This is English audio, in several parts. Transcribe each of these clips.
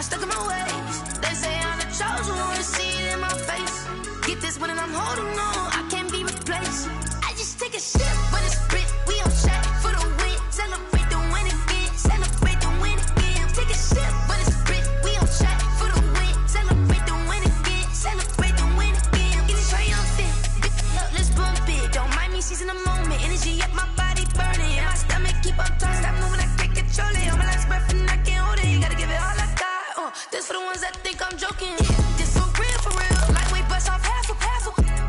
I'm stuck in my ways. They say I'm the chosen one, see it in my face. Get this one and I'm holding on, I can't be replaced. I just take a sip, but it's split. We on track for the win. Celebrate the win again. Celebrate the win again. Take a sip, but it's split. We on track for the win. Celebrate the win again. Celebrate the win again. Get it triumphant. Let's bump it. Don't mind me seizing the moment. Energy up my body burning. And my stomach keep up turning. Stop moving, I can't control it. On my last breath and I can't hold it. You gotta give it all I got. This for the ones that think I'm joking. This for real. Lightweight bust off half a.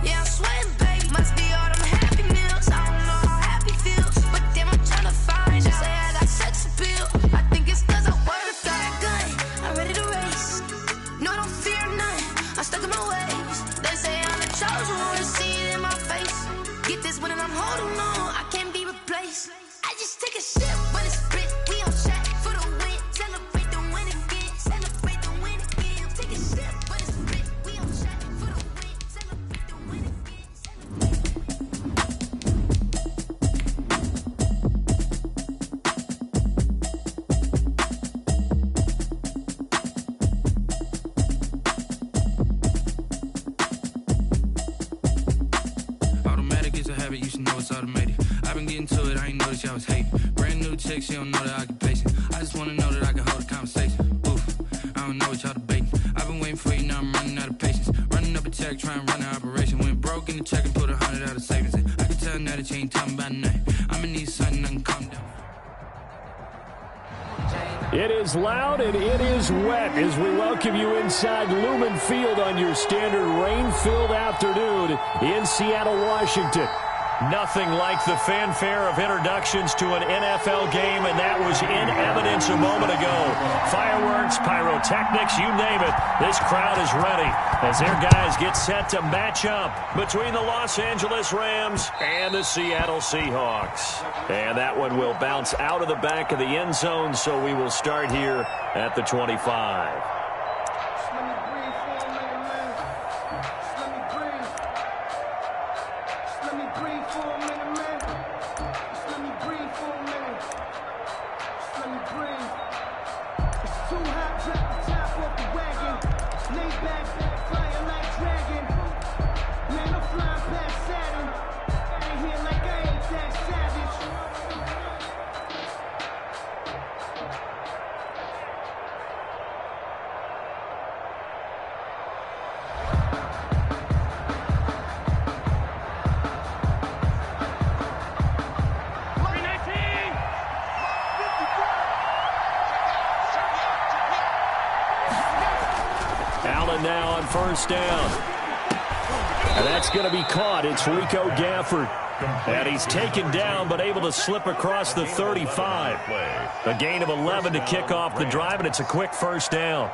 Yeah, I'm sweating, baby. Must be all them happy meals. I don't know how happy feels, but damn, I'm trying to find out. Say I got sex appeal. I think it's cause I wear the fat gun. I'm ready to race. No, I don't fear none. I'm stuck in my ways. They say I'm the chosen one, see it in my face. Get this one and I'm holding on, I can't be replaced. I just take a sip, but it's split. We on track for the win. Celebrate the win again. Celebrate the win again. Take a sip, but it's split. We on track for the win. Celebrate the win again. Automatic is a habit, you should know it's automated. I've been getting to it, I ain't noticed y'all was hating. Brand new chick, she don't know the occupation. I just wanna know that I can hold a conversation. Oof, I don't know what y'all debating. I've been waiting for you, now I'm running out of patience. Running up a check, trying to run an operation. Went broke in the check and put 100 out of savings in. I can tell now that you ain't talking about nothing. I'ma need something I can calm down. It is loud and it is wet as we welcome you inside Lumen Field on your standard rain-filled afternoon in Seattle, Washington. Nothing like the fanfare of introductions to an NFL game, and that was in evidence a moment ago. Fireworks, pyrotechnics, you name it. This crowd is ready as their guys get set to match up between the Los Angeles Rams and the Seattle Seahawks. And that one will bounce out of the back of the end zone, so we will start here at the 25. Now on first down. And that's going to be caught. It's Rico Gafford. And he's taken down but able to slip across the 35. A gain of 11 to kick off the drive, and it's a quick first down.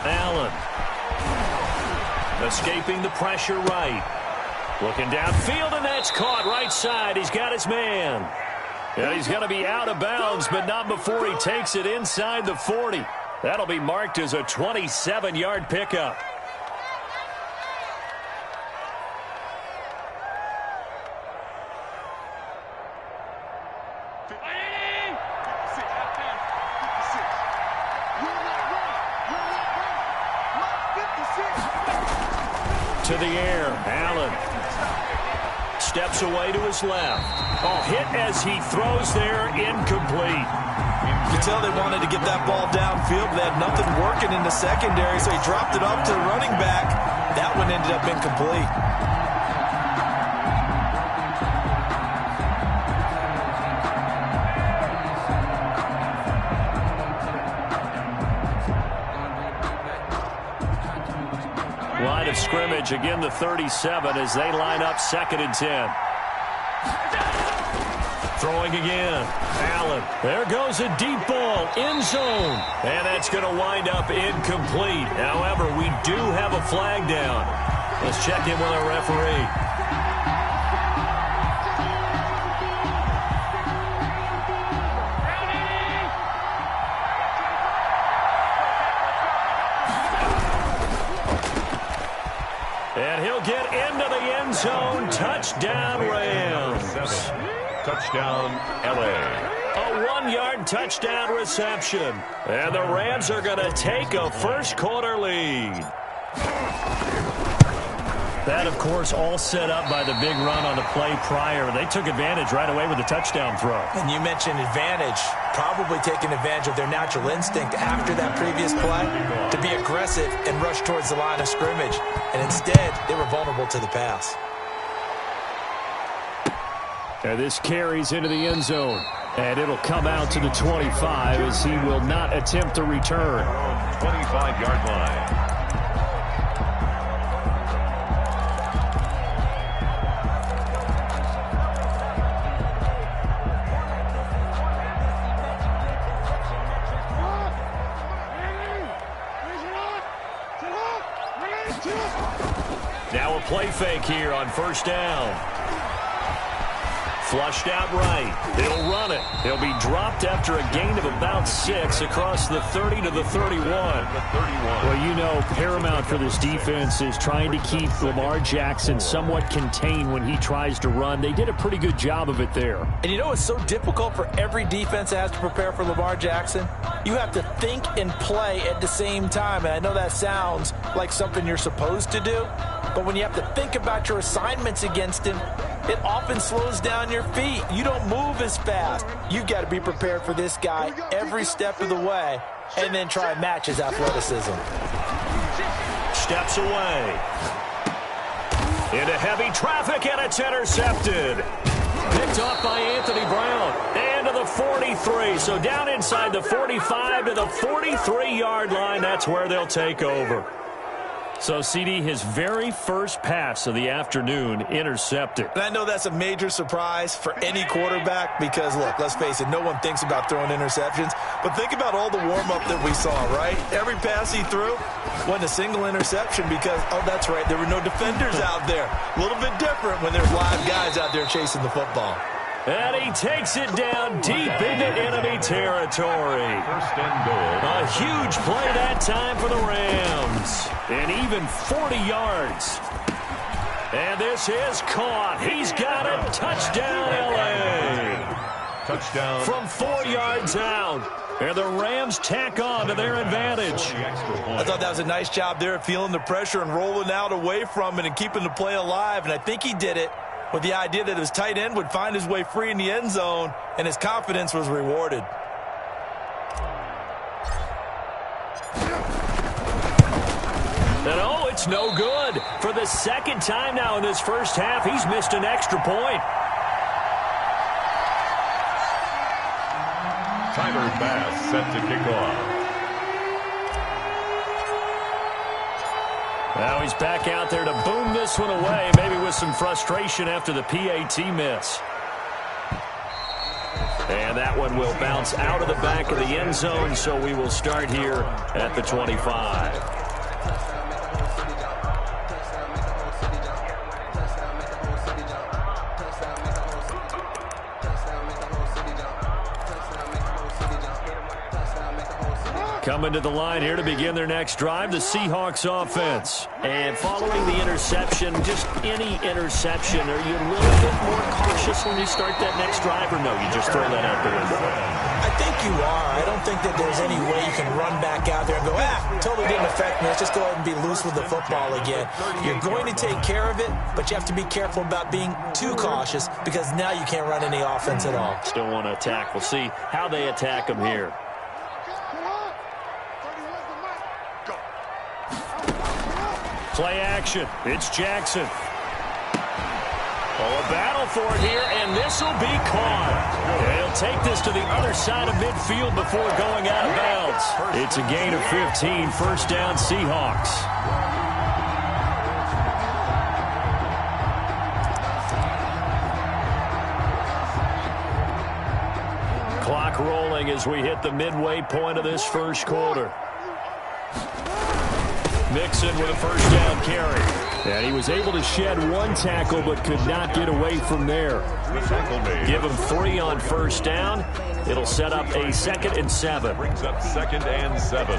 Allen escaping the pressure right. Looking downfield, and that's caught right side. He's got his man. And he's going to be out of bounds, but not before he takes it inside the 40. That'll be marked as a 27-yard pickup. To the air, Allen steps away to his left. Oh, hit as he throws there, incomplete. You can tell they wanted to get that ball downfield, but they had nothing working in the secondary, so he dropped it off to the running back. That one ended up incomplete. Line of scrimmage, again the 37 as they line up 2nd and 10. Throwing again. Allen. There goes a deep ball. End zone. And that's going to wind up incomplete. However, we do have a flag down. Let's check in with our referee. And he'll get into the end zone. Touchdown, Rams. Touchdown, L.A. A 1-yard touchdown reception. And the Rams are going to take a first-quarter lead. That, of course, all set up by the big run on the play prior. They took advantage right away with the touchdown throw. And you mentioned advantage, probably taking advantage of their natural instinct after that previous play to be aggressive and rush towards the line of scrimmage. And instead, they were vulnerable to the pass. And this carries into the end zone. And it'll come out to the 25 as he will not attempt to return. 25-yard line. Now a play fake here on first down. Flushed out right. They'll run it. They'll be dropped after a gain of about 6 across the 30 to the 31. Well, you know, paramount for this defense is trying to keep Lamar Jackson somewhat contained when he tries to run. They did a pretty good job of it there. And you know it's so difficult for every defense that has to prepare for Lamar Jackson? You have to think and play at the same time. And I know that sounds like something you're supposed to do. But when you have to think about your assignments against him, it often slows down your feet. You don't move as fast. You've got to be prepared for this guy every step of the way and then try and match his athleticism. Steps away. Into heavy traffic, and it's intercepted. Picked off by Anthony Brown. And to the 43. So down inside the 45 to the 43-yard line. That's where they'll take over. So, CD, his very first pass of the afternoon intercepted. And I know that's a major surprise for any quarterback because, look, let's face it, no one thinks about throwing interceptions. But think about all the warm-up that we saw, right? Every pass he threw wasn't a single interception because, oh, that's right, there were no defenders out there. A little bit different when there's live guys out there chasing the football. And he takes it down deep into enemy territory. First and goal. A huge play that time for the Rams. And even 40 yards. And this is caught. He's got it. Touchdown, L.A. Touchdown. From 4 yards out. And the Rams tack on to their advantage. I thought that was a nice job there of feeling the pressure and rolling out away from it and keeping the play alive. And I think he did it with the idea that his tight end would find his way free in the end zone, and his confidence was rewarded. And oh, it's no good. For the second time now in this first half, he's missed an extra point. Tyler Bass set to kick off. Now he's back out there to boom this one away, maybe with some frustration after the PAT miss. And that one will bounce out of the back of the end zone, so we will start here at the 25. Coming to the line here to begin their next drive, the Seahawks offense. And following the interception, just any interception, are you a little bit more cautious when you start that next drive, or no, you just throw that out the window? I think you are. I don't think that there's any way you can run back out there and go, totally didn't affect me. Let's just go ahead and be loose with the football again. You're going to take care of it, but you have to be careful about being too cautious because now you can't run any offense at all. Still want to attack. We'll see how they attack them here. Play action. It's Jackson. Oh, a battle for it here, and this will be caught. They'll take this to the other side of midfield before going out of bounds. It's a gain of 15, first down Seahawks. clock rolling as we hit the midway point of this first quarter. Mixon with a first down carry. And he was able to shed one tackle but could not get away from there. Give him 3 on first down. It'll set up a 2nd and 7. Brings up 2nd and 7.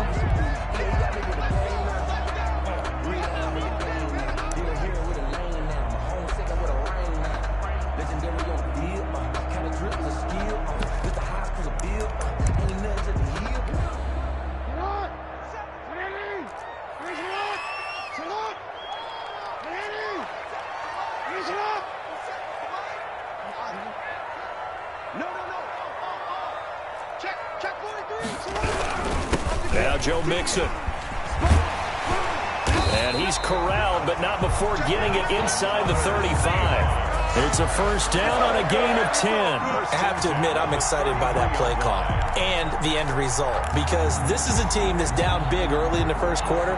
Now Joe Mixon. And he's corralled, but not before getting it inside the 35. It's a first down on a gain of 10. I have to admit, I'm excited by that play call and the end result, because this is a team that's down big early in the first quarter,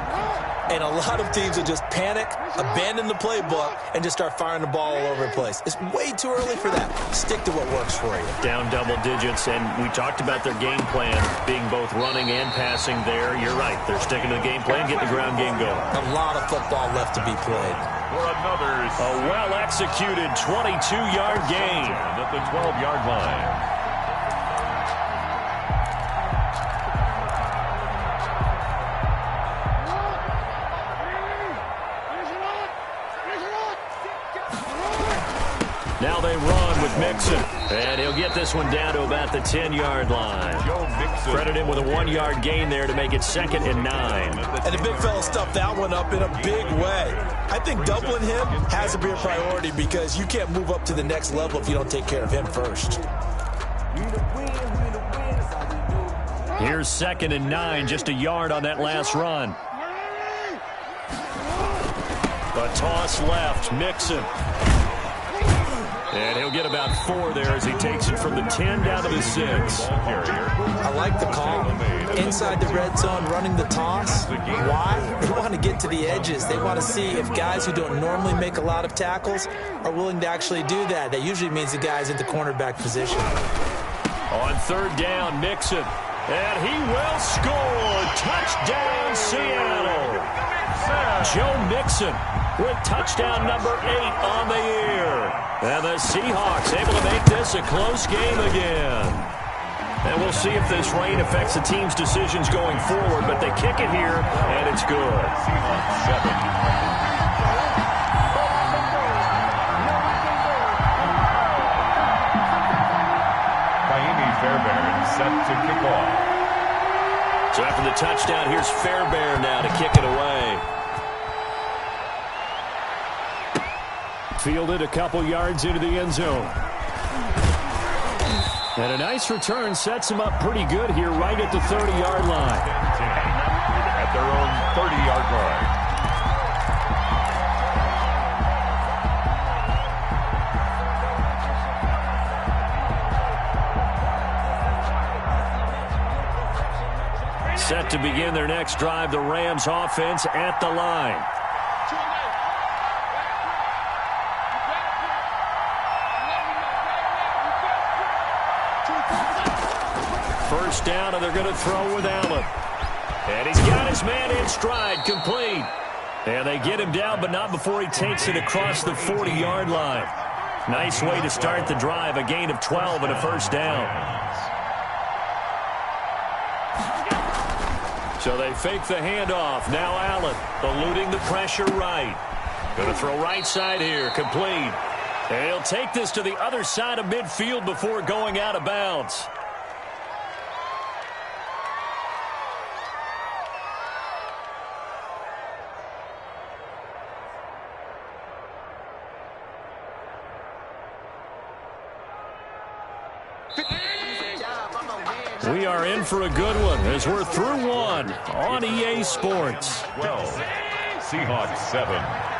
and a lot of teams will just panic, abandon the playbook, and just start firing the ball all over the place. It's way too early for that. Stick to what works for you. Down double digits, and we talked about their game plan being both running and passing there. You're right. They're sticking to the game plan, getting the ground game going. A lot of football left to be played. For another A well-executed 22-yard gain. at the 12-yard line. Now they run with Mixon. And he'll get this one down to about the 10-yard line. Joe Mixon. Credit him with a 1-yard gain there to make it 2nd and 9. And the big fella stuffed that one up in a big way. I think doubling him has to be a priority, because you can't move up to the next level if you don't take care of him first. Here's 2nd and 9, just a yard on that last run. A toss left, Mixon. And he'll get about 4 there as he takes it from the 10 down to the 6. I like the call. Inside the red zone, running the toss. Why? They want to get to the edges. They want to see if guys who don't normally make a lot of tackles are willing to actually do that. That usually means the guy's in the cornerback position. On 3rd down, Mixon. And he will score. Touchdown, Seattle. Joe Mixon with touchdown number 8 on the year. And the Seahawks able to make this a close game again. And we'll see if this rain affects the team's decisions going forward, but they kick it here, and it's good. Seahawks 7. Fairbairn set to kick off. So after the touchdown, here's Fairbairn now to kick it away. Fielded a couple yards into the end zone. And a nice return sets him up pretty good here right at the 30-yard line. At their own 30-yard line. Set to begin their next drive, the Rams offense at the line. First down, and they're going to throw with Allen. And he's got his man in stride, complete. And they get him down, but not before he takes it across the 40-yard line. Nice way to start the drive, a gain of 12 and a first down. So they fake the handoff. Now Allen eluding the pressure right. Going to throw right side here, complete. And he'll take this to the other side of midfield before going out of bounds. We are in for a good one as we're through one on EA Sports. 12. Seahawks 7.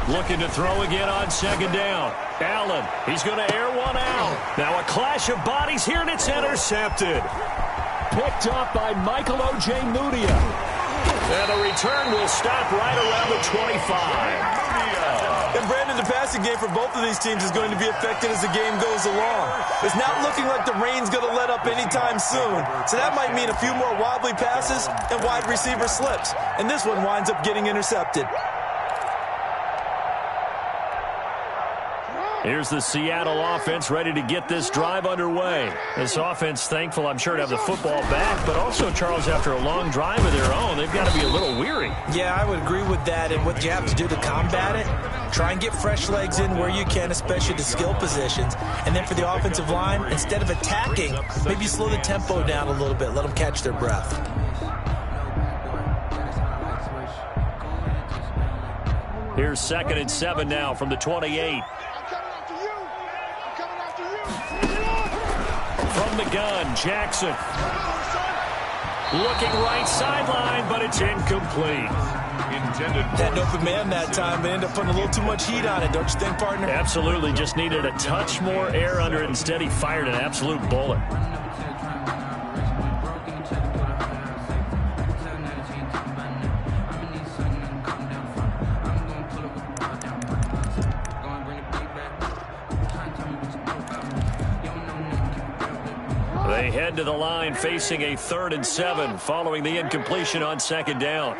Looking to throw again on second down. Allen, he's going to air one out. Now a clash of bodies here, and it's intercepted. Picked up by Michael O.J. Mudia. And the return will stop right around the 25. And Brandon, the passing game for both of these teams is going to be affected as the game goes along. It's not looking like the rain's going to let up anytime soon. So that might mean a few more wobbly passes and wide receiver slips. And this one winds up getting intercepted. Here's the Seattle offense ready to get this drive underway. This offense thankful, I'm sure, to have the football back, but also, Charles, after a long drive of their own, they've got to be a little weary. Yeah, I would agree with that. And what you have to do to combat it, try and get fresh legs in where you can, especially the skill positions. And then for the offensive line, instead of attacking, maybe slow the tempo down a little bit. Let them catch their breath. Here's 2nd and 7 now from the 28. From the gun, Jackson. Looking right sideline, but it's incomplete. Had an open man that time, but ended up putting a little too much heat on it, don't you think, partner? Absolutely. Just needed a touch more air under it. Instead, he fired an absolute bullet. They head to the line facing a 3rd and 7 following the incompletion on 2nd down.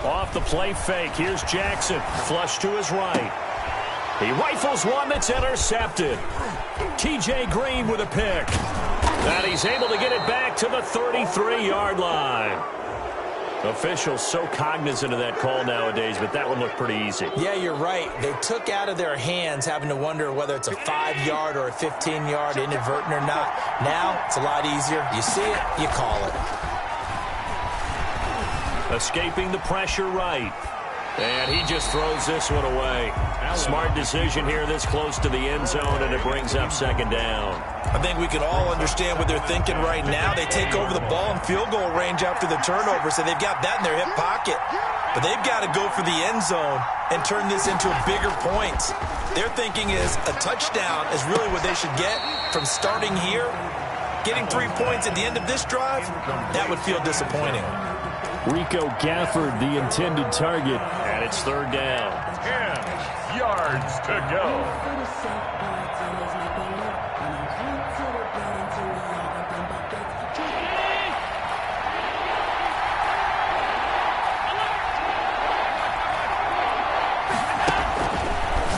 Off the play fake. Here's Jackson. Flush to his right. He rifles one that's intercepted. TJ Green with a pick. And he's able to get it back to the 33-yard line. Officials so cognizant of that call nowadays, but that one looked pretty easy. Yeah, you're right. They took out of their hands having to wonder whether it's a 5-yard or a 15-yard inadvertent or not. Now, it's a lot easier. You see it, you call it. Escaping the pressure right. And he just throws this one away. Smart decision here this close to the end zone, and it brings up 2nd down. I think we can all understand what they're thinking right now. They take over the ball in field goal range after the turnover, so they've got that in their hip pocket. But they've got to go for the end zone and turn this into a bigger point. Their thinking is a touchdown is really what they should get from starting here. Getting 3 points at the end of this drive, that would feel disappointing. Rico Gafford, the intended target, and it's 3rd down. 10 yards to go.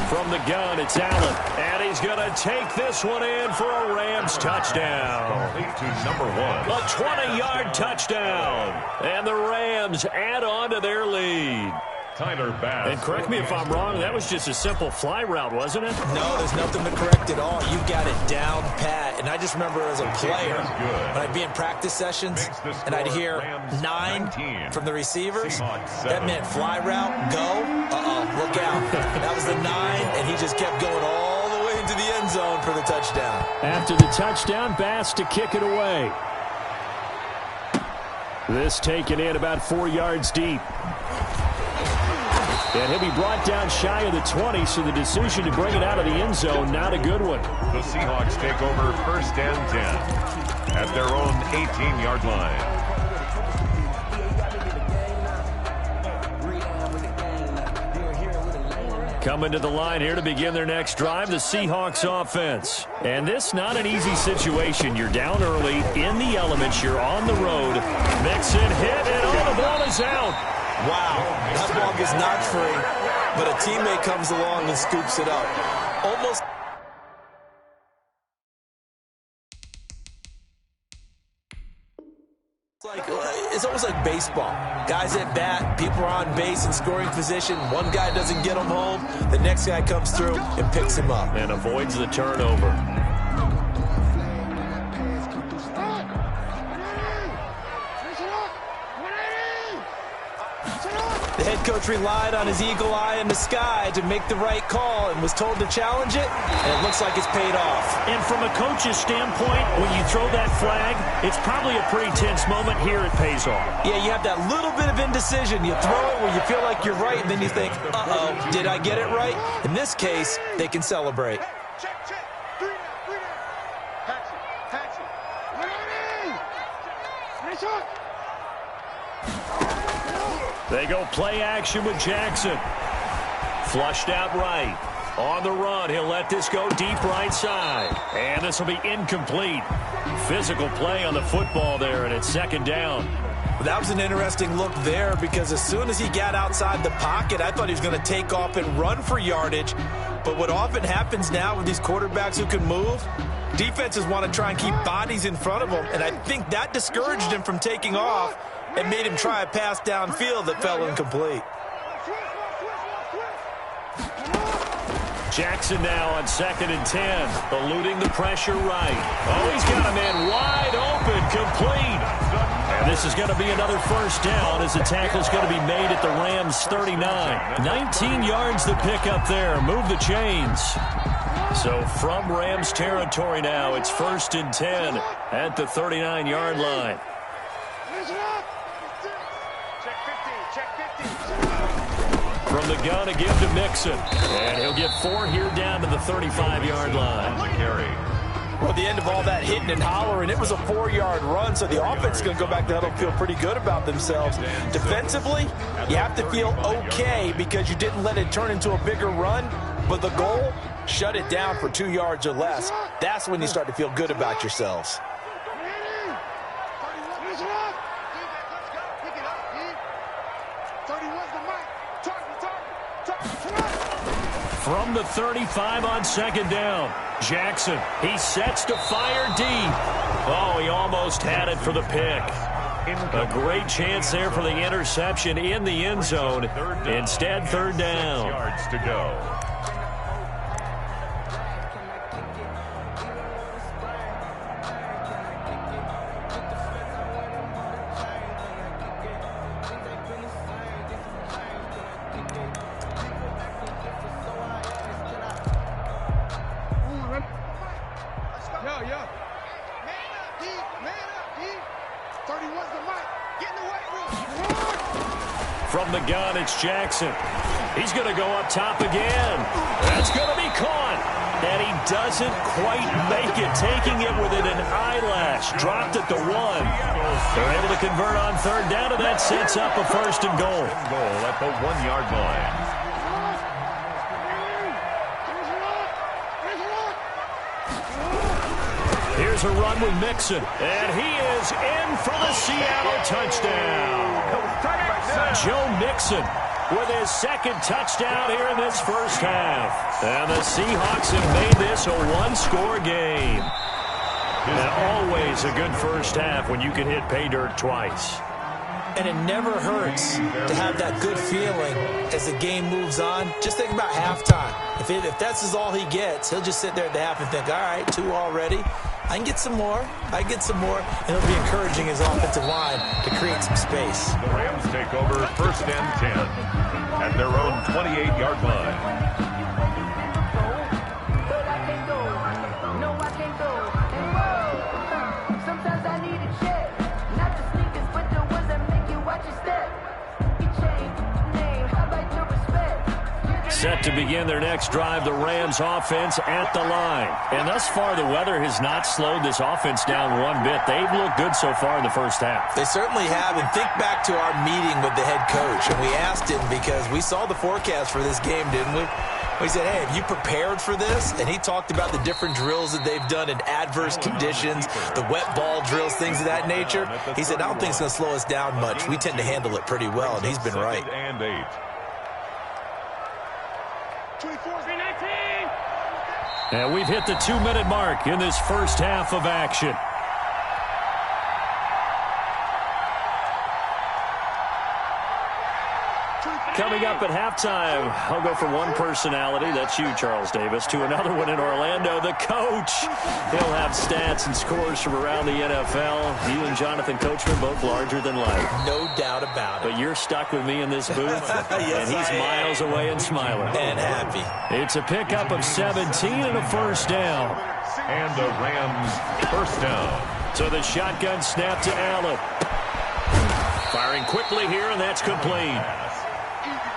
From the gun, it's Allen, and he's going to take this one in for a Rams touchdown. Complete to number 1. A 20-yard touchdown, and the Rams add on to their lead. Tyler Bass. And correct me if I'm wrong, that was just a simple fly route, wasn't it? No, there's nothing to correct at all. You've got it down pat. And I just remember as a player, when I'd be in practice sessions and I'd hear 9 from the receivers, that meant fly route, go, look out. That was the 9, and he just kept going all the way into the end zone for the touchdown. After the touchdown, Bass to kick it away. This taken in about 4 yards deep. And he'll be brought down shy of the 20, so the decision to bring it out of the end zone, not a good one. The Seahawks take over 1st and 10 at their own 18-yard line. Coming to the line here to begin their next drive, the Seahawks offense. And this not an easy situation. You're down early, in the elements, you're on the road. Mixon hit, and the ball is out. Wow, that ball gets knocked free, but a teammate comes along and scoops it up. It's almost like baseball. Guys at bat, people are on base in scoring position. One guy doesn't get him home. The next guy comes through and picks him up. And avoids the turnover. The head coach relied on his eagle eye in the sky to make the right call and was told to challenge it, and it looks like it's paid off. And from a coach's standpoint, when you throw that flag, it's probably a pretty tense moment. Here it pays off. Yeah, you have that little bit of indecision. You throw it where you feel like you're right, and then you think, uh-oh, did I get it right? In this case, they can celebrate. Check. 3 down. Patch it. Nice shot. They go play action with Jackson. Flushed out right. On the run, he'll let this go deep right side. And this will be incomplete. Physical play on the football there, and it's second down. That was an interesting look there because as soon as he got outside the pocket, I thought he was going to take off and run for yardage. But what often happens now with these quarterbacks who can move, defenses want to try and keep bodies in front of them, and I think that discouraged him from taking off and made him try a pass downfield that fell incomplete. Jackson now on 2nd and 10, eluding the pressure right. Oh, he's got a man wide open, complete. And this is going to be another first down as the tackle's going to be made at the Rams' 39. 19 yards to pick up there. Move the chains. So from Rams territory now, it's 1st and 10 at the 39-yard line. From the gun, a give to Mixon. And he'll get 4 here down to the 35-yard line. Well, at the end of all that hitting and hollering, it was a 4-yard run, so the offense is going to go back to huddle and feel pretty good about themselves. Defensively, you have to feel okay because you didn't let it turn into a bigger run, but the goal, shut it down for 2 yards or less. That's when you start to feel good about yourselves. From the 35 on 2nd down, Jackson, he sets to fire deep. Oh, he almost had it for the pick. A great chance there for the interception in the end zone. Instead, 3rd down. 6 yards to go. From the gun, it's Jackson. He's going to go up top again. That's going to be caught. And he doesn't quite make it, taking it within an eyelash. Dropped at the 1. They're able to convert on 3rd down, and that sets up a 1st and goal. Goal at the 1-yard line. Here's a run with Mixon, and he is in for the Seattle touchdown. Joe Mixon with his 2nd touchdown here in this first half. And the Seahawks have made this a 1-score game. And always a good first half when you can hit pay dirt twice. And it never hurts to have that good feeling as the game moves on. Just think about halftime. If that's all he gets, he'll just sit there at the half and think, all right, 2 already. I can get some more. And it'll be encouraging his offensive line to create some space. The Rams take over 1st and 10 at their own 28-yard line. Set to begin their next drive, the Rams offense at the line. And thus far, the weather has not slowed this offense down one bit. They've looked good so far in the first half. They certainly have. And think back to our meeting with the head coach. And we asked him because we saw the forecast for this game, didn't we? We said, hey, have you prepared for this? And he talked about the different drills that they've done in adverse conditions, the wet ball drills, things of that nature. He said, I don't think it's going to slow us down much. We tend to handle it pretty well, and he's been right. 2nd and 8. And we've hit the 2-minute mark in this first half of action. coming up at halftime. I'll go from one personality, that's you, Charles Davis, to another one in Orlando, the coach. He'll have stats and scores from around the NFL. You and Jonathan Coachman both larger than life. No doubt about it. But you're stuck with me in this booth, yes, and he's miles away and smiling. And happy. It's a pickup of 17 and a first down. And the Rams first down. So the shotgun snap to Allen. Firing quickly here, and that's complete.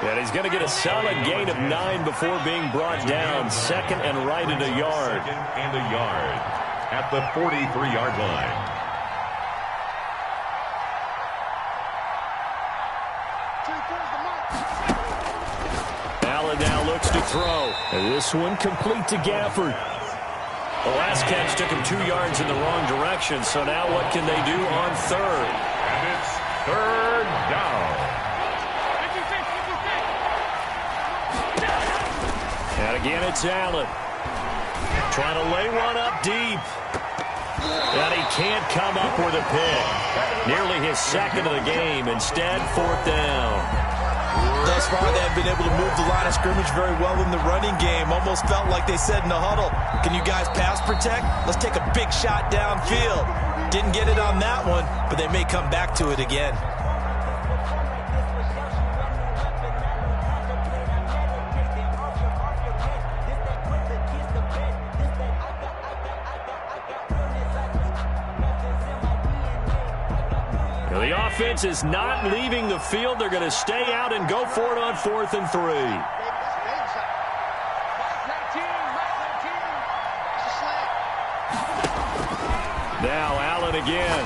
And he's going to get a solid gain of 9 before being brought down. Second and right at a yard. Second and a yard at the 43-yard line. Allen now looks to throw. And this one complete to Gafford. The last catch took him 2 yards in the wrong direction, so now what can they do on third? And it's third down. And again, it's Allen. Trying to lay one up deep. And he can't come up with a pick. Nearly his second of the game. Instead, fourth down. Thus far, they have been able to move the line of scrimmage very well in the running game. Almost felt like they said in the huddle, can you guys pass protect? Let's take a big shot downfield. Didn't get it on that one, but they may come back to it again. The offense is not leaving the field. They're going to stay out and go for it on 4th and 3. Now Allen again.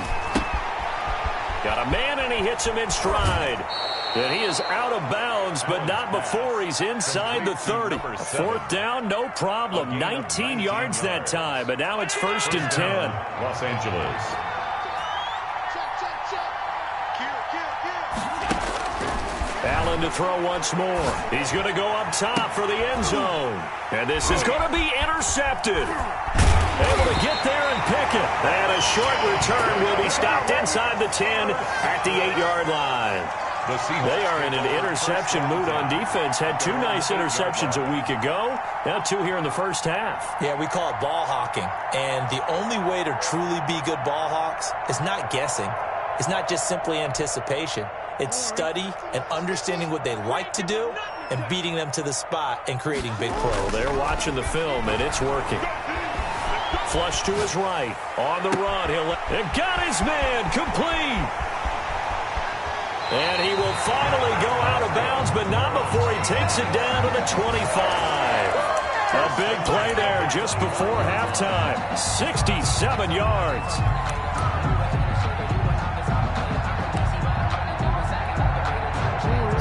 Got a man, and he hits him in stride. And he is out of bounds, but not before he's inside the 30. Fourth down, no problem. 19 yards that time, but now it's 1st and 10. Los Angeles. Allen to throw once more. He's going to go up top for the end zone. And this is going to be intercepted. Able to get there and pick it. And a short return will be stopped inside the 10 at the 8-yard line. They are in an interception mood on defense. Had 2 nice interceptions a week ago. Now 2 here in the first half. Yeah, we call it ball hawking. And the only way to truly be good ball hawks is not guessing. It's not just simply anticipation. It's study and understanding what they like to do and beating them to the spot and creating big plays. Well, they're watching the film, and it's working. Flush to his right. On the run. They've got his man complete. And he will finally go out of bounds, but not before he takes it down to the 25. A big play there just before halftime. 67 yards.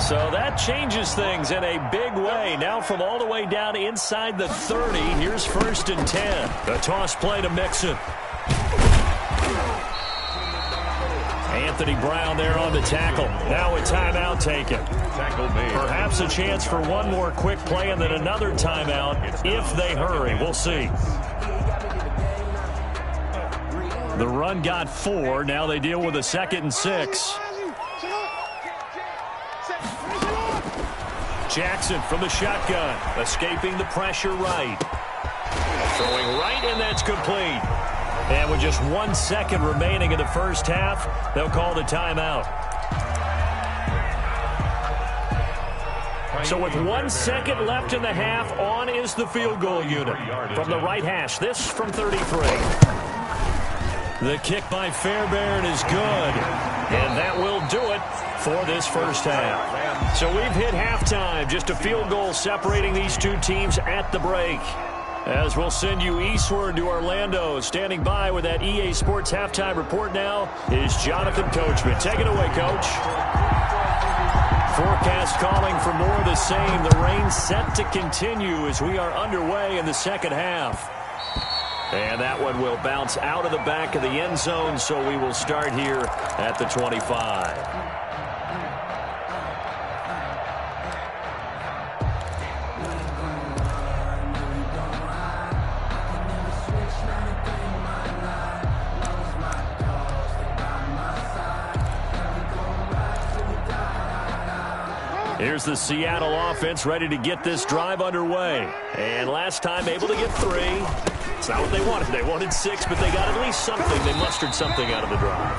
So that changes things in a big way. Now from all the way down inside the 30, here's 1st and 10. The toss play to Mixon. Anthony Brown there on the tackle. Now a timeout taken. Tackle made. Perhaps a chance for one more quick play and then another timeout if they hurry. We'll see. The run got 4. Now they deal with a 2nd and 6. Jackson from the shotgun, escaping the pressure right. Throwing right, and that's complete. And with just 1 second remaining in the first half, they'll call the timeout. So with 1 second left in the half, on is the field goal unit. From the right hash, this from 33. The kick by Fairbairn is good. And that will do it for this first half. So we've hit halftime. Just a field goal separating these two teams at the break. As we'll send you eastward to Orlando. Standing by with that EA Sports halftime report now is Jonathan Coachman. Take it away, Coach. Forecast calling for more of the same. The rain set to continue as we are underway in the second half. And that one will bounce out of the back of the end zone, so we will start here at the 25. Here's the Seattle offense ready to get this drive underway. And last time able to get 3. It's not what they wanted. They wanted 6, but they got at least something. They mustered something out of the drive.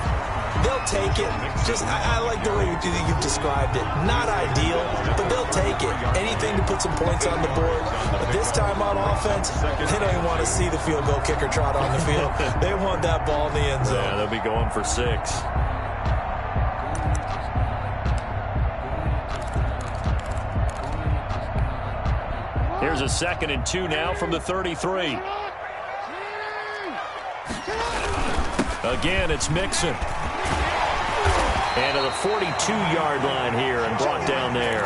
They'll take it. I like the way you've described it. Not ideal, but they'll take it. Anything to put some points on the board. But this time on offense, they don't even want to see the field goal kicker trot on the field. They want that ball in the end zone. Yeah, they'll be going for 6. Here's a 2nd and 2 now from the 33. Again, it's Mixon. And to the 42-yard line here and brought down there.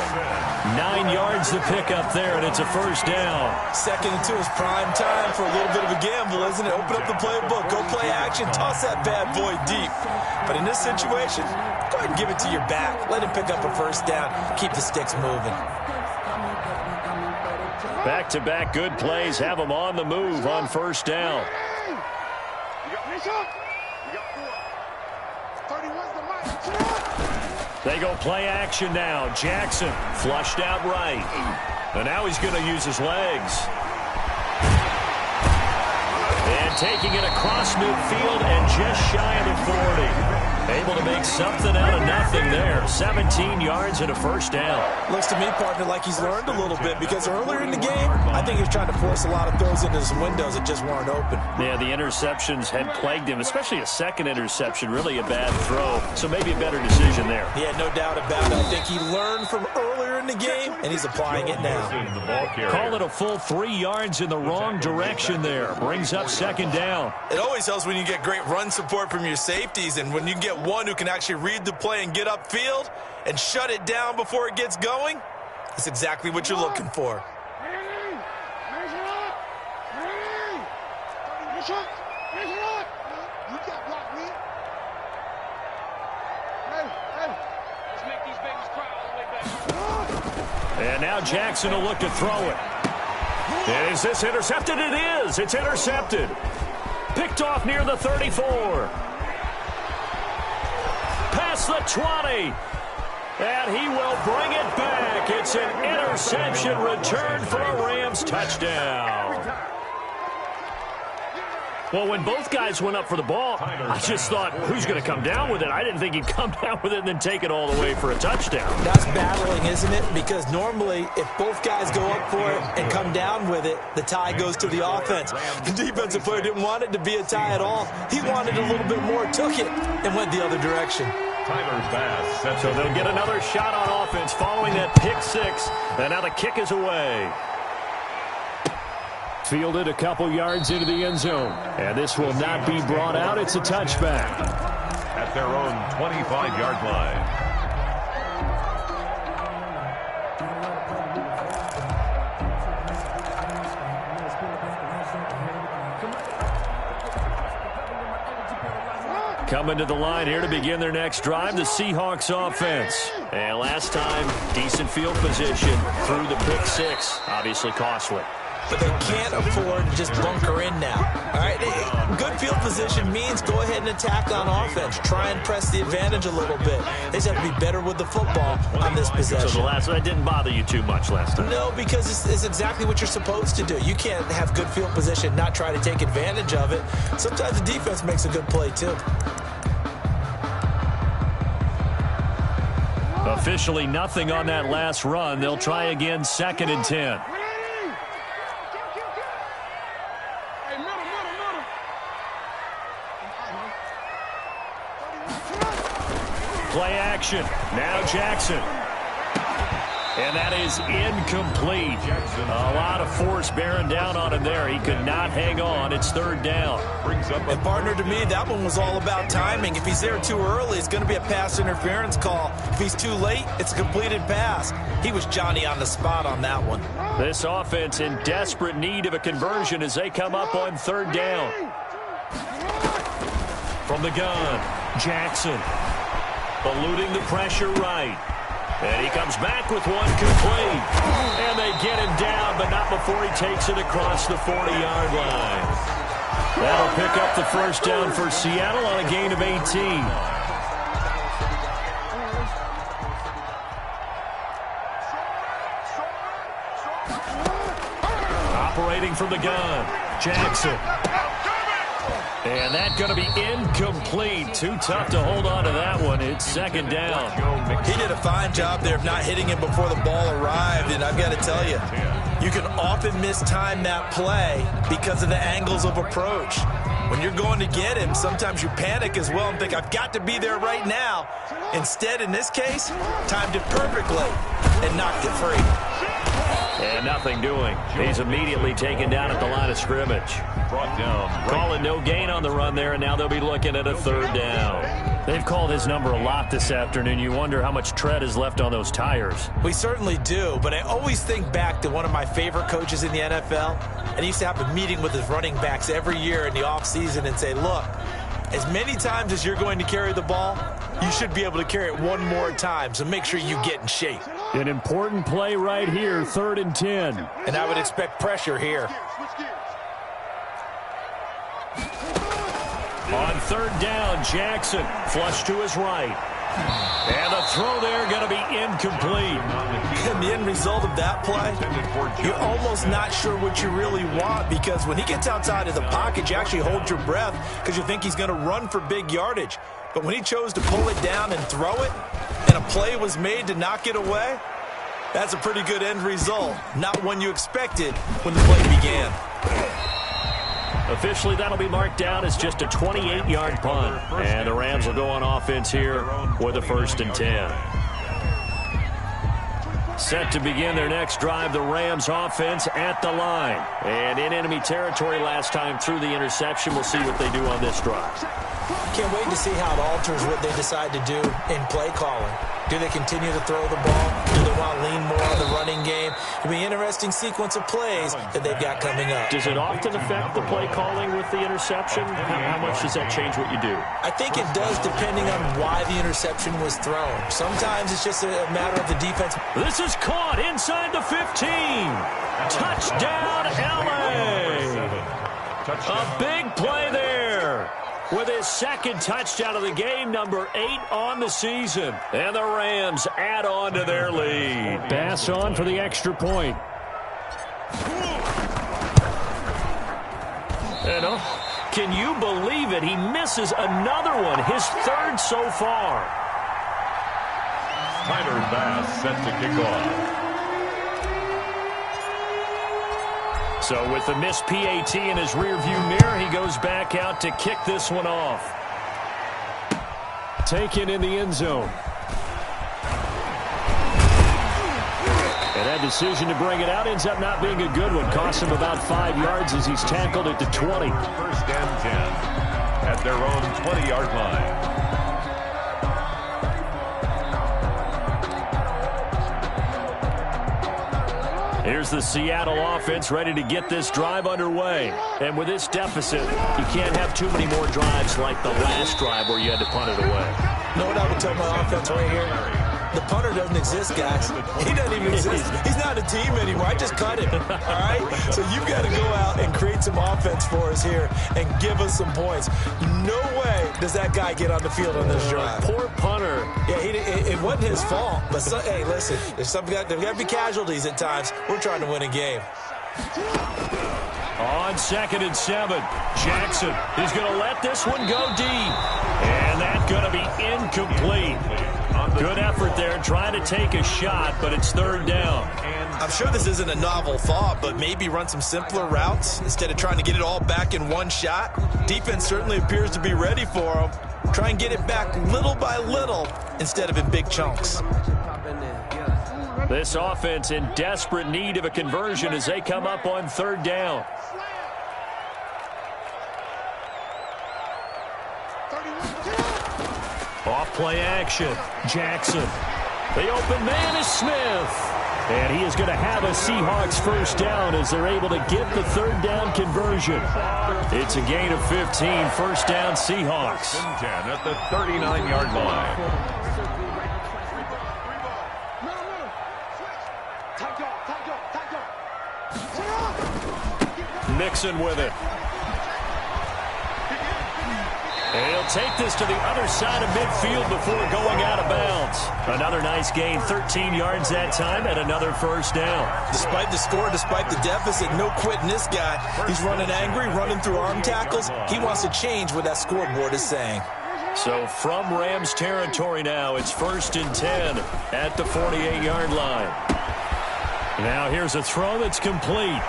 9 yards to pick up there, and it's a first down. 2nd and 2 is prime time for a little bit of a gamble, isn't it? Open up the playbook, go play action, toss that bad boy deep. But in this situation, go ahead and give it to your back. Let him pick up a first down. Keep the sticks moving. Back-to-back good plays have them on the move on first down. They go play action now. Jackson flushed out right. And now he's going to use his legs. And taking it across midfield and just shy of the 40. Able to make something out of nothing there. 17 yards and a first down. Looks to me, partner, like he's learned a little bit because earlier in the game, I think he was trying to force a lot of throws into some windows that just weren't open. Yeah, the interceptions had plagued him, especially a second interception. Really a bad throw, so maybe a better decision there. Yeah, no doubt about it. I think he learned from earlier in the game, and he's applying it now. Call it a full 3 yards in the wrong direction there. Brings up 2nd down. It always helps when you get great run support from your safeties, and when you get one who can actually read the play and get upfield and shut it down before it gets going, that's exactly what you're looking for. And now Jackson will look to throw it. Is this intercepted? It is. It's intercepted. Picked off near the 34. Past the 20. And he will bring it back. It's an interception return for a Rams touchdown. Well, when both guys went up for the ball, I just thought, who's going to come down with it? I didn't think he'd come down with it and then take it all the way for a touchdown. That's battling, isn't it? Because normally, if both guys go up for it and come down with it, the tie goes to the offense. The defensive player didn't want it to be a tie at all. He wanted a little bit more, took it, and went the other direction. Timer's pass. So they'll get another shot on offense following that pick 6. And now the kick is away. Fielded a couple yards into the end zone. And this will not be brought out. It's a touchback. At their own 25-yard line. Coming to the line here to begin their next drive, the Seahawks offense. And last time, decent field position through the pick 6. Obviously costly. But they can't afford to just bunker in now. All right, good field position means go ahead and attack on offense. Try and press the advantage a little bit. They just have to be better with the football on this possession. So that didn't bother you too much last time? No, because it's exactly what you're supposed to do. You can't have good field position, not try to take advantage of it. Sometimes the defense makes a good play, too. Officially nothing on that last run. They'll try again, 2nd and 10. Play action. Now Jackson. And that is incomplete. A lot of force bearing down on him there. He could not hang on. It's 3rd down. And partner, to me, that one was all about timing. If he's there too early, it's going to be a pass interference call. If he's too late, it's a completed pass. He was Johnny on the spot on that one. This offense in desperate need of a conversion as they come up on 3rd down. From the gun, Jackson. Eluding the pressure right. And he comes back with one complete. And they get him down, but not before he takes it across the 40-yard line. That'll pick up the first down for Seattle on a gain of 18. waiting from the gun. Jackson. And that's going to be incomplete. Too tough to hold on to that one. It's second down. He did a fine job there of not hitting him before the ball arrived. And I've got to tell you, you can often mistime that play because of the angles of approach. When you're going to get him, sometimes you panic as well and think, I've got to be there right now. Instead, in this case, timed it perfectly and knocked it free. And nothing doing. He's immediately taken down at the line of scrimmage. Brought down. Calling no gain on the run there, and now they'll be looking at a third down. They've called his number a lot this afternoon. You wonder how much tread is left on those tires. We certainly do, but I always think back to one of my favorite coaches in the NFL, and he used to have a meeting with his running backs every year in the offseason and say, look, as many times as you're going to carry the ball, you should be able to carry it one more time, so make sure you get in shape. An important play right here, 3rd and 10. And I would expect pressure here. On 3rd down, Jackson, flush to his right. And the throw there going to be incomplete. And the end result of that play, you're almost not sure what you really want, because when he gets outside of the pocket, you actually hold your breath because you think he's going to run for big yardage. But when he chose to pull it down and throw it, and a play was made to knock it away, that's a pretty good end result. Not one you expected when the play began. Officially, that'll be marked down as just a 28-yard punt. And the Rams will go on offense here with a 1st and 10. Set to begin their next drive, the Rams offense at the line. And in enemy territory last time through the interception. We'll see what they do on this drive. Can't wait to see how it alters what they decide to do in play calling. Do they continue to throw the ball? Do they want to lean more on the running game? It'll be an interesting sequence of plays that they've got coming up. Does it often affect the play calling with the interception? How much does that change what you do? I think it does, depending on why the interception was thrown. Sometimes it's just a matter of the defense. This is caught inside the 15. Touchdown, LA. A big play there. With his second touchdown of the game, number 8 on the season. And the Rams add on to their lead. Pass on for the extra point. And can you believe it? He misses another one, his 3rd so far. Tyler Bass set to kick off. So with the missed PAT in his rearview mirror, he goes back out to kick this one off. Taken in the end zone. And that decision to bring it out ends up not being a good one. Costs him about 5 yards as he's tackled at the 20. 1st and 10 at their own 20-yard line. Here's the Seattle offense ready to get this drive underway. And with this deficit, you can't have too many more drives like the last drive where you had to punt it away. You know what I would tell my offense right here? The punter doesn't exist, guys. He doesn't even exist. He's not a team anymore. I just cut him, all right? So you've got to go out and create some offense for us here and give us some points. No way does that guy get on the field on this drive. Poor punter. Yeah, it wasn't his fault. But, hey, listen, there's got to be casualties at times. We're trying to win a game. On 2nd and 7, Jackson is going to let this one go deep. And that's going to be incomplete. Good effort there, trying to take a shot, but it's 3rd down. I'm sure this isn't a novel thought, but maybe run some simpler routes instead of trying to get it all back in one shot. Defense certainly appears to be ready for them. Try and get it back little by little instead of in big chunks. This offense in desperate need of a conversion as they come up on 3rd down. Off play action. Jackson. The open man is Smith. And he is going to have a Seahawks 1st down as they're able to get the 3rd down conversion. It's a gain of 15. 1st down Seahawks. 10 at the 39-yard line. Mixon with it. He'll They'll take this to the other side of midfield before going out of bounds. Another nice gain, 13 yards that time, and another first down. Despite the score, despite the deficit, no quitting this guy. He's running angry, running through arm tackles. He wants to change what that scoreboard is saying. So from Rams territory now, it's 1st and 10 at the 48-yard line. Now here's a throw that's complete.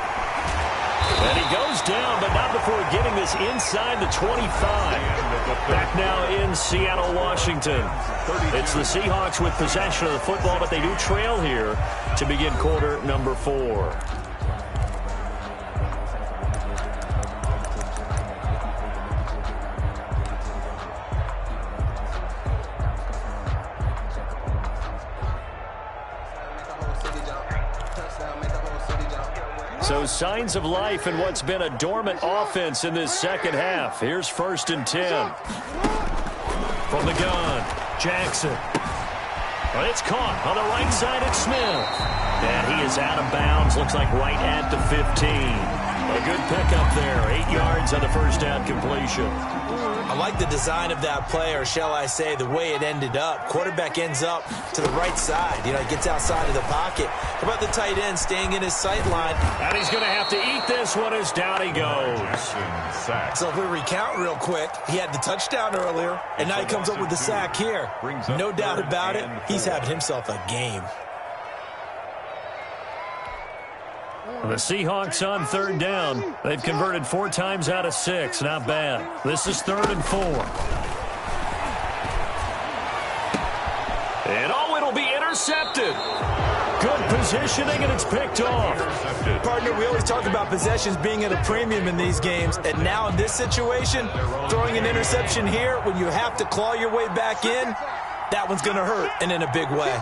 And he goes down, but not before getting this inside the 25. Back now in Seattle, Washington. It's the Seahawks with possession of the football, but they do trail here to begin quarter number 4. So signs of life in what's been a dormant offense in this second half. Here's 1st and 10. From the gun, Jackson. Well, it's caught on the right side at Smith. And he is out of bounds. Looks like right at the 15. A good pickup there. 8 yards on the first down completion. I like the design of that play, or shall I say the way it ended up. Quarterback ends up to the right side. You know, he gets outside of the pocket. How about the tight end staying in his sight line? And he's going to have to eat this one as down he goes. So if we recount real quick, he had the touchdown earlier, and now he comes up with the sack here. No doubt about it, he's having himself a game. The Seahawks on 3rd down. They've converted 4 times out of 6. Not bad. This is 3rd and 4. And it'll be intercepted. Good positioning, and it's picked off. Partner, we always talk about possessions being at a premium in these games, and now in this situation, throwing an interception here when you have to claw your way back in, that one's going to hurt, and in a big way.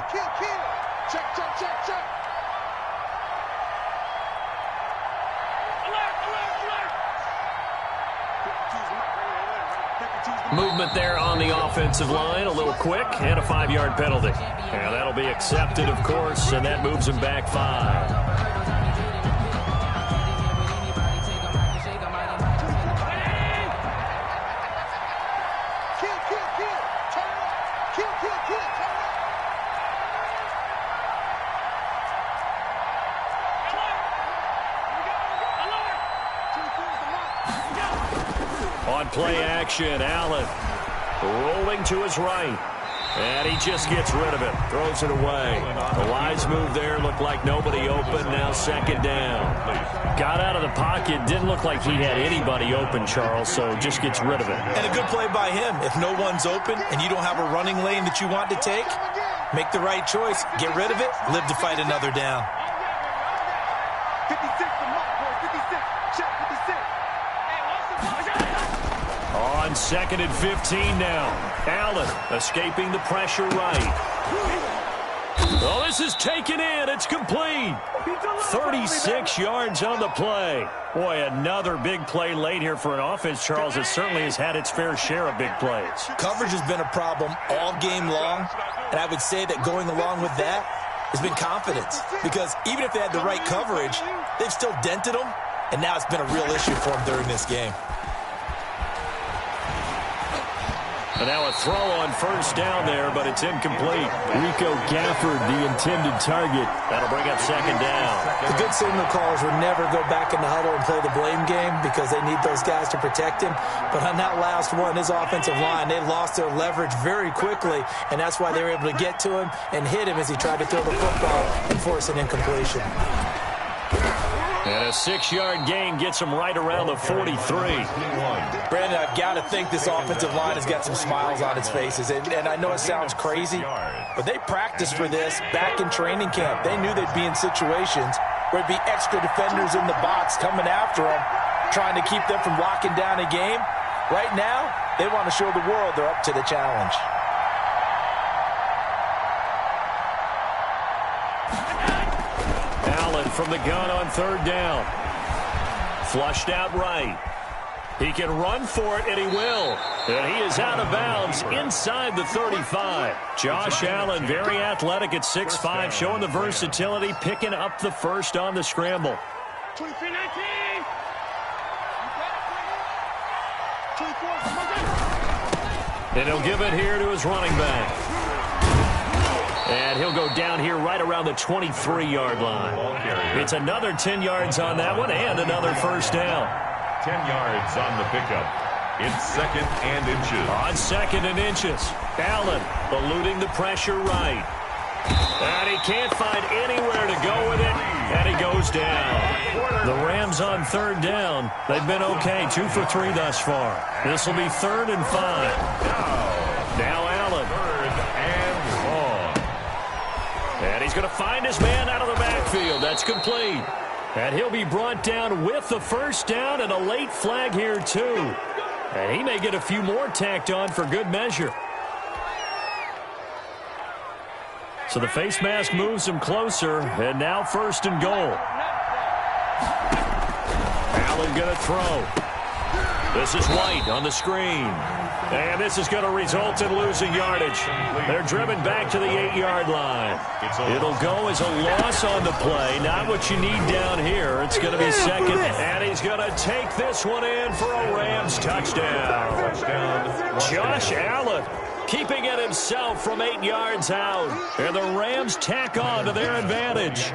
Movement there on the offensive line, a little quick, and a 5-yard penalty. And that'll be accepted, of course, and that moves him back 5. On play action, Allen rolling to his right. And he just gets rid of it, throws it away. A wise move there, looked like nobody open, now 2nd down. Got out of the pocket, didn't look like he had anybody open, Charles, so just gets rid of it. And a good play by him. If no one's open and you don't have a running lane that you want to take, make the right choice, get rid of it, live to fight another down. 56 for Mark, boys, 56. Check 56. On 2nd and 15 now. Allen escaping the pressure right. Oh, this is taken in. It's complete. 36 yards on the play. Boy, another big play late here for an offense, Charles, that certainly has had its fair share of big plays. Coverage has been a problem all game long, and I would say that going along with that has been confidence. Because even if they had the right coverage, they've still dented them, and now it's been a real issue for them during this game. And now a throw on 1st down there, but it's incomplete. Rico Gafford, the intended target. That'll bring up 2nd down. The good signal callers would never go back in the huddle and play the blame game because they need those guys to protect him. But on that last one, his offensive line, they lost their leverage very quickly, and that's why they were able to get to him and hit him as he tried to throw the football and force an incompletion. And a 6-yard gain gets him right around the 43. Brandon, I've got to think this offensive line has got some smiles on its faces. And I know it sounds crazy, but they practiced for this back in training camp. They knew they'd be in situations where there'd be extra defenders in the box coming after them, trying to keep them from locking down a game. Right now, they want to show the world they're up to the challenge. From the gun on 3rd down. Flushed out right. He can run for it, and he will. And he is out of bounds inside the 35. Josh Allen, very athletic at 6'5", showing the versatility, picking up the first on the scramble. 23-19. And he'll give it here to his running back. And he'll go down here right around the 23-yard line. It's another 10 yards on that one and another first down. 10 yards on the pickup. It's 2nd and inches. On 2nd and inches. Allen eluding the pressure right. And he can't find anywhere to go with it. And he goes down. The Rams on 3rd down. They've been okay. 2 for 3 thus far. This will be 3rd and 5. Now Allen. 3rd and long. And he's going to find his man out of the backfield. That's complete. And he'll be brought down with the first down and a late flag here too. And he may get a few more tacked on for good measure. So the face mask moves him closer, and now 1st and goal. Allen going to throw. This is White on the screen. And this is going to result in losing yardage. They're driven back to the 8-yard line. It'll go as a loss on the play. Not what you need down here. It's going to be 2nd. And he's going to take this one in for a Rams touchdown. Josh Allen keeping it himself from 8 yards out. And the Rams tack on to their advantage.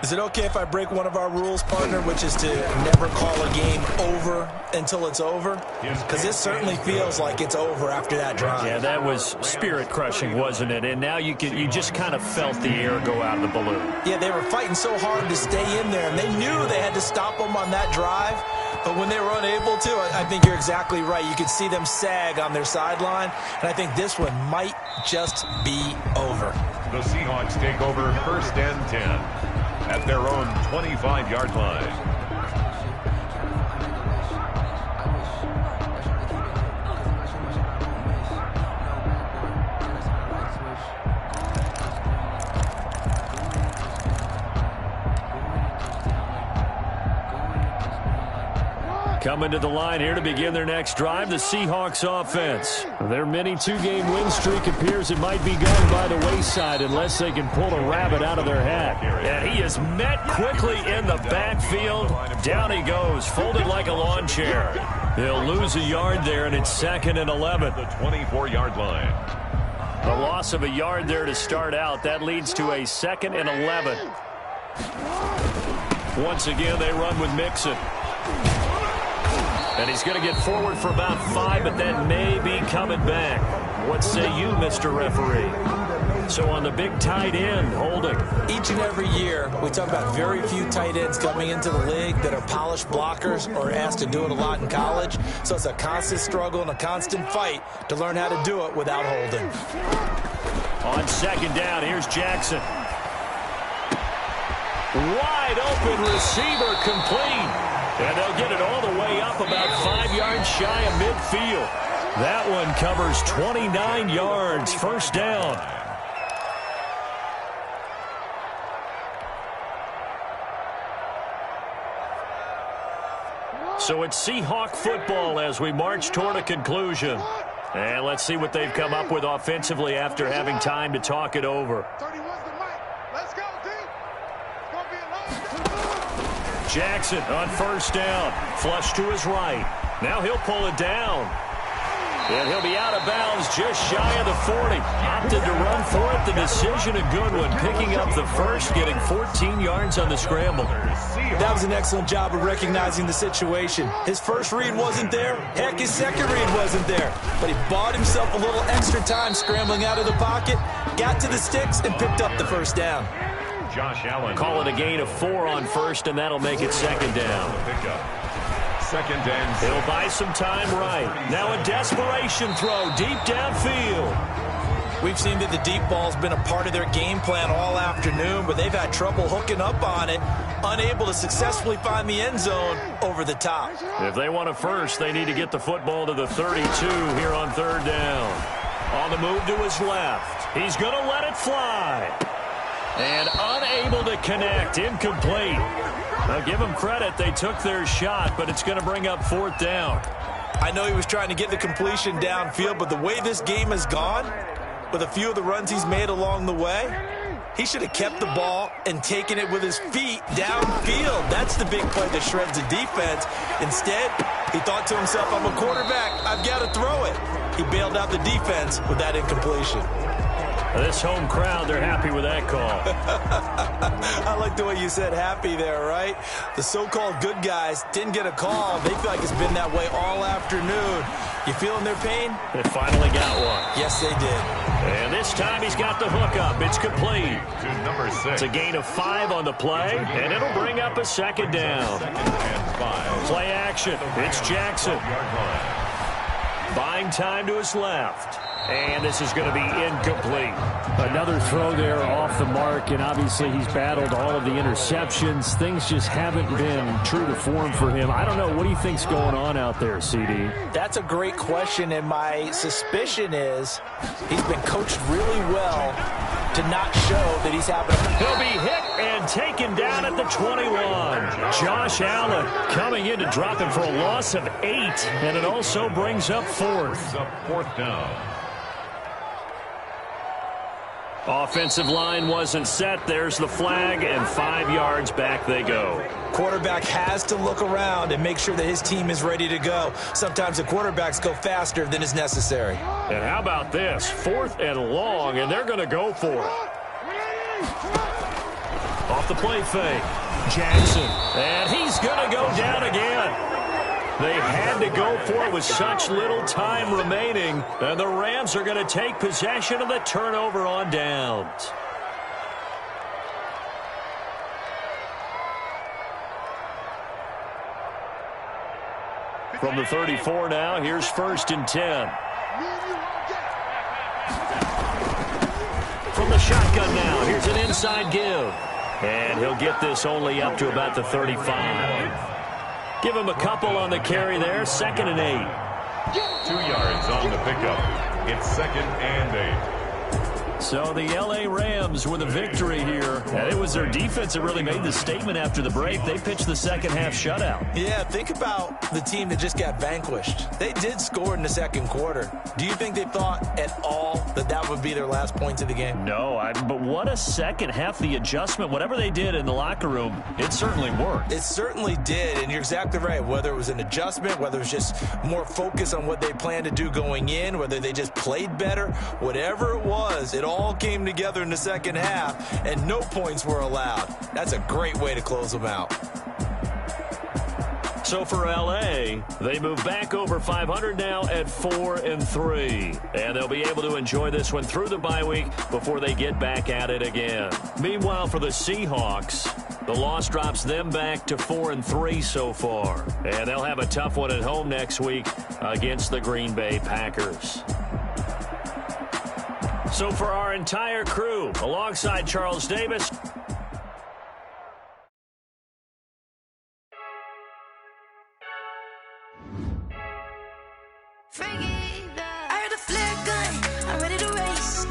Is it okay if I break one of our rules, partner, which is to never call a game over until it's over? Because this certainly feels like it's over after that drive. Yeah, that was spirit-crushing, wasn't it? And now you just kind of felt the air go out of the balloon. Yeah, they were fighting so hard to stay in there, and they knew they had to stop them on that drive. But when they were unable to, I think you're exactly right. You could see them sag on their sideline, and I think this one might just be over. The Seahawks take over 1st and 10. At their own 25-yard line. Coming to the line here to begin their next drive, the Seahawks offense. Their mini 2-game win streak appears it might be going by the wayside unless they can pull a rabbit out of their hat. And he is met quickly in the backfield. Down he goes, folded like a lawn chair. He'll lose a yard there, and it's 2nd and 11. The 24-yard line. A loss of a yard there to start out. That leads to a 2nd and 11. Once again, they run with Mixon. And he's going to get forward for about 5, but that may be coming back. What say you, Mr. Referee? So on the big tight end, holding. Each and every year, we talk about very few tight ends coming into the league that are polished blockers or asked to do it a lot in college. So it's a constant struggle and a constant fight to learn how to do it without holding. On 2nd down, here's Jackson. Wide open receiver, complete. And they'll get it all the way up about 5 yards shy of midfield. That one covers 29 yards. First down. So it's Seahawk football as we march toward a conclusion. And let's see what they've come up with offensively after having time to talk it over. Jackson on 1st down. Flush to his right. Now he'll pull it down. And he'll be out of bounds just shy of the 40. Opted to run for it. The decision a good one. Picking up the first, getting 14 yards on the scramble. That was an excellent job of recognizing the situation. His first read wasn't there. Heck, his second read wasn't there. But he bought himself a little extra time scrambling out of the pocket, got to the sticks, and picked up the first down. Josh Allen. Call it a gain of 4 on 1st, and that'll make it 2nd down. 2nd and 6. He'll buy some time right. Now a desperation throw deep downfield. We've seen that the deep ball's been a part of their game plan all afternoon, but they've had trouble hooking up on it, unable to successfully find the end zone over the top. If they want a first, they need to get the football to the 32 here on 3rd down. On the move to his left. He's going to let it fly. And unable to connect. Incomplete. Now give them credit. They took their shot, but it's going to bring up 4th down. I know he was trying to get the completion downfield, but the way this game has gone, with a few of the runs he's made along the way, he should have kept the ball and taken it with his feet downfield. That's the big play that shreds the defense. Instead, He thought to himself, I'm a quarterback. I've got to throw it. He bailed out the defense with that incompletion. This home crowd, they're happy with that call. I like the way you said happy there, right? The so-called good guys didn't get a call. They feel like it's been that way all afternoon. You feeling their pain? They finally got one. Yes, they did. And this time he's got the hookup. It's complete. To number 6. It's a gain of 5 on the play, and it'll bring up a second down. Second and 5. Play action. It's Jackson. Buying time to his left. And this is going to be incomplete. Another throw there off the mark, and obviously he's battled all of the interceptions. Things just haven't been true to form for him. I don't know. What do you think's going on out there, CD? That's a great question, and my suspicion is he's been coached really well to not show that he's having a... He'll be hit and taken down at the 21. Josh Allen coming in to drop him for a loss of 8, and it also brings up 4th. Fourth down. Offensive line wasn't set. There's the flag, and 5 yards back they go. Quarterback has to look around and make sure that his team is ready to go. Sometimes the quarterbacks go faster than is necessary. And how about this? 4th and long, and they're going to go for it. Off the play fake. Jackson, and he's going to go down again. They had to go for it with such little time remaining, and the Rams are going to take possession of the turnover on downs. From the 34 now, here's 1st and 10. From the shotgun now, here's an inside give. And he'll get this only up to about the 35. Give him a couple on the carry there. 2nd and 8. 2 yards on the pickup. It's 2nd and 8. So the L.A. Rams with a victory here. And it was their defense that really made the statement after the break. They pitched the second half shutout. Yeah, think about the team that just got vanquished. They did score in the second quarter. Do you think they thought at all that that would be their last points of the game? No, but what a second half. The adjustment, whatever they did in the locker room, it certainly worked. It certainly did, and you're exactly right. Whether it was an adjustment, whether it was just more focus on what they planned to do going in, whether they just played better, whatever it was, it all came together in the second half, and no points were allowed. That's a great way to close them out. So for L.A., they move back over 500 now at 4-3. And they'll be able to enjoy this one through the bye week before they get back at it again. Meanwhile, for the Seahawks, the loss drops them back to 4-3 so far. And they'll have a tough one at home next week against the Green Bay Packers. So for our entire crew, alongside Charles Davis, I heard a flare gun, I'm ready to race.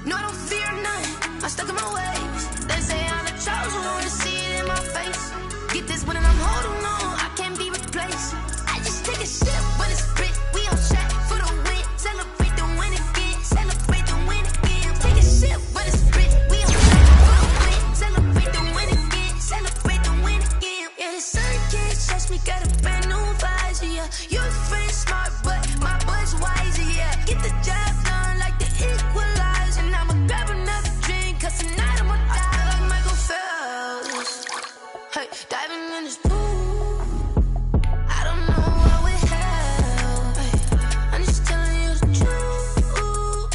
No, I don't fear none, I'm stuck in my ways. They say I'm the chosen one, see it in my face. Get this one and I'm holding on, I can't be replaced. I just take a sip, but it's split, we on track for the win. Celebrate the win again, celebrate the win again. Take a sip, but it's split, we on track for the win. Celebrate the win again, celebrate the win again. Yeah, the sun can't touch me, got a brand new visor, yeah. You're friend smart, but my bud's wiser, yeah. Get the job done like the equalizer. And I'ma grab another drink, cause tonight I'ma die like Michael Phelps. Hey, diving in this pool, I don't know what would help. Hey, I'm just telling you the truth.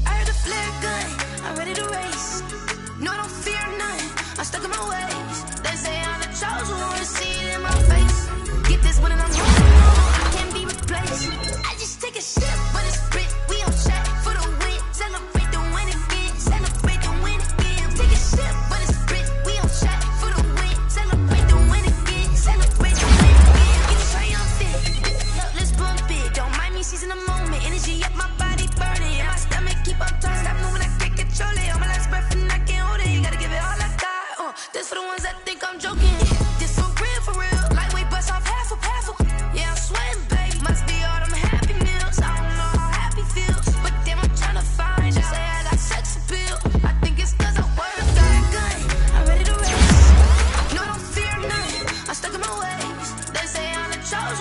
I heard a flare gun, I'm ready to race. No, I don't fear none, I'm stuck in my ways. They say I'm the chosen one, see it in my face. Get this one and I'm holding on, I can't be replaced. I just take a sip, but it's split, we on track for the win. Celebrate the win again, celebrate the win again. Take a sip, but it's split, we on track for the win. Celebrate the win again, celebrate the win again. Get triumphant, look, let's bump it. Don't mind me seizing the moment, energy up my body burning. And my stomach keep on turning, stop moving, I can't control it. On my last breath and I can't hold it, you gotta give it all I got. This for the ones that think I'm joking. This for real, lightweight bust off half a. Yeah, I'm sweating, babe, must be all them happy meals. I don't know how happy feels, but damn, I'm tryna find you. Say I got sex appeal, I think it's cause I wear a fire gun. I'm ready to race, no, I don't fear none, I'm stuck in my ways. They say I'm the chosen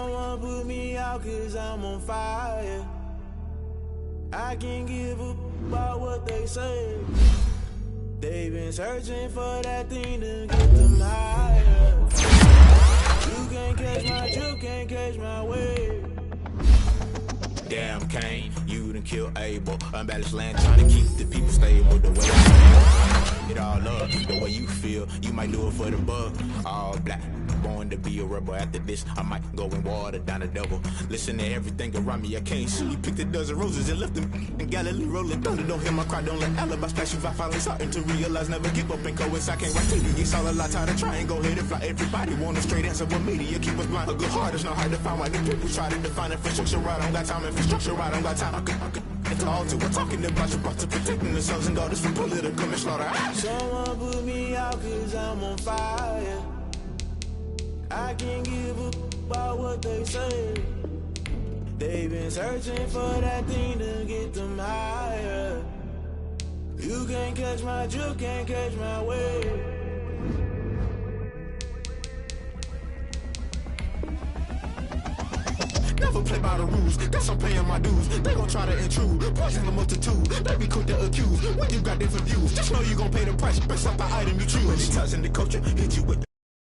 Someone put me out 'cause I'm on fire. I can't give up about what they say. They've been searching for that thing to get them higher. You can't catch my drift, can't catch my wave. Damn, Kane, you done killed Abel. Unbalanced land, trying to keep the people stable. The way I feel, it all up. The way you feel, you might do it for the bug. All black, born to be a rebel. After this, I might go and water down the devil. Listen to everything around me, I can't see. Picked a dozen roses and left them in Galilee rolling thunder. Don't hear my cry, don't let alibis splash you. I finally starting to realize, never give up and coincide. Can't write to you, it's all a lot. Time to try and go ahead and fly. Everybody want a straight answer, but media keep us blind. A good heart is not hard to find. Why the people try to define infrastructure right? I don't got time. Infrastructure right, I don't got time. I could talk to. We're talking about you, about to protecting the sons and daughters from political and slaughter. Someone put me out 'cause I'm on fire. I can't give up about what they say. They've been searching for that thing to get them higher. You can't catch my drift, can't catch my wave. Never play by the rules, guess I'm paying my dues. They gon' try to intrude, poison the multitude. They be quick to accuse when you got different views. Just know you gon' pay the price based off the item you choose. When they touching the culture, hit you with